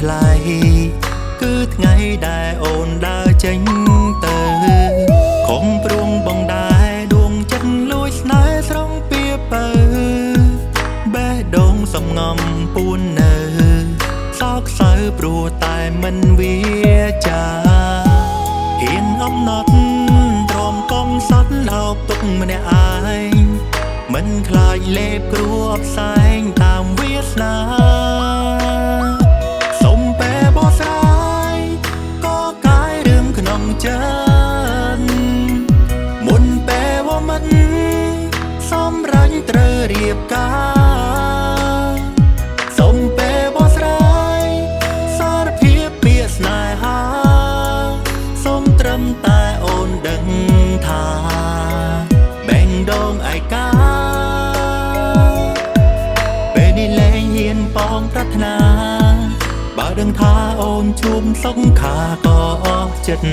ថ្លៃគឺថ្ងៃដែលអូនដើរចេញទៅខំព្រួងបងដែរដួងចិត្តលួចស្នេហ៍ស្រងពៀពើបេះដូងសំងំពួននៅសោកសៅព្រោះតែមិនវាចាហ៊ានអំណត់ទ្រាំកំសត់អោបទុកម្នាក់ឯងមិនខ្លាចលេបគ្រួផ្សែងតាមវាសនាសុំបែបបស្រាយក៏កាយរឿងក្នុងចិត្តមុនពេលវមិនសម្រាញ់ត្រូវរៀបការសុំពេលបស្រាយសារភាពពាក្យស្នេហាសុំត្រឹមតែអូនដឹងថាបែងដងឯកាពេលនេះលែងហ៊ានបងប្រាថ្នាបើដឹងថាអូនជួបសង្ខារក៏អស់ចិត្ត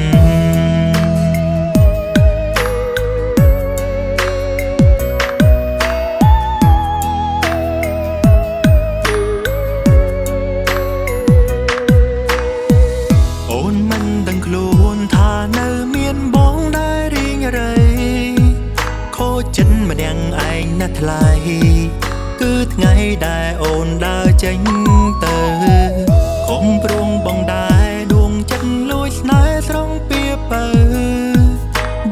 អូនមិនដឹងខ្លួនថានៅមានបងដែលរីងរៃខូចចិត្តម្នាក់ឯងណាស់ថ្លៃគឺថ្ងៃដែលអូនដើរចេញទៅខំព្រួងបងដែរដួងចិត្តលួចស្នេហ៍ស្រងពៀពើ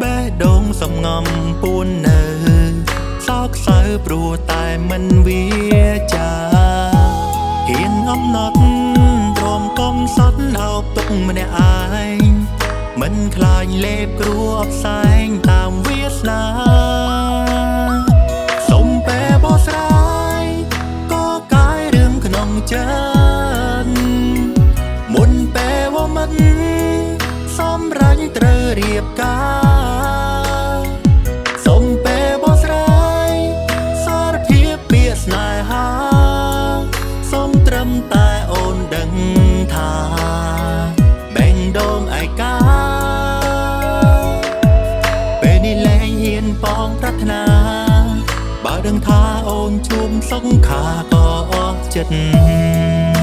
បេះដូងសំងំពួននៅសោកសៅព្រោះតែមិនវាចាហ៊ានអំណត់ទ្រាំកំសត់អោបទុកម្នាក់ឯងមិនខ្លាចលេបគ្រួផ្សែងតាមវាសនាសុំពេលបស្រាយក៏កាយរឿងក្នុងចិត្តមុនពេលវមិនសម្រាញ់ត្រូវរៀបការសុំពេលបស្រាយសារភាពពាក្យស្នេហាសុំត្រឹមតែអូនដឹងថាបែងដងឯកាពេលនេះលែងហ៊ានបងប្រាថ្នាបើដឹងថាអូនជួបសង្ខារក៏អស់ចិត្ត